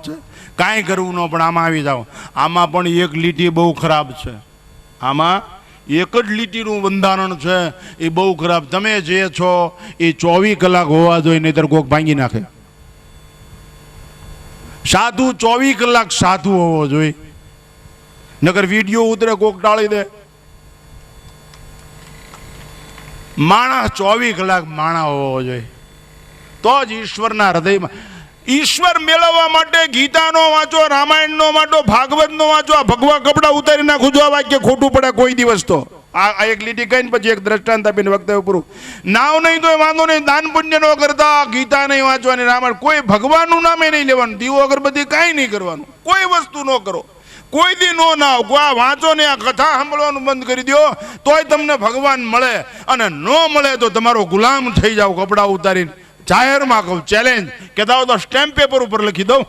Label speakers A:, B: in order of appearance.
A: છે, કાંઈ કરવું ન પણ આમાં આવી જાઓ. આમાં પણ એક લીટી બહુ ખરાબ છે. આમાં એક જ લીટીનું બંધારણ છે, એ બહુ ખરાબ. તમે જે છો એ 24 કલાક હોવા જોઈએ, નહીતર કોક ભાંગી નાખે. સાધુ 24 કલાક સાધુ હોવો જોઈએ, નકર વિડીયો ઉતરે કોક ટાળી દે. માણસ 24 કલાક માણા હોવો જોઈએ, તો જ ઈશ્વરના હૃદયમાં. ઈશ્વર મેળવવા માટે ગીતાનો વાંચો, રામાયણનો વાંચો, ભાગવતનો વાંચો. આ ભગવા કપડા ઉતારી નાખું જો આ વાક્ય ખોટું પડે કોઈ દિવસ તો. આ એક લીટી કહીને પછી એક દ્રષ્ટાંત આપીને વક્તવ્ય પૂરું. નાવ નહીં તો વાંધો નહીં, દાન પુણ્ય નો કરતા, ગીતા નહીં વાંચવાની, રામાયણ, કોઈ ભગવાનનું નામે નહીં લેવાનું, દીવો અગરબત્તી કાંઈ નહીં કરવાનું, કોઈ વસ્તુ ન કરો, કોઈ દી નો ના વાંચો ને આ કથા સાંભળવાનું બંધ કરી દો, તોય તમને ભગવાન મળે. અને ન મળે તો તમારો ગુલામ થઈ જાવ કપડા ઉતારીને. જાહેરમાં કહું, ચેલેન્જ, કહેતા હો તો સ્ટેમ્પ પેપર ઉપર લખી દઉં.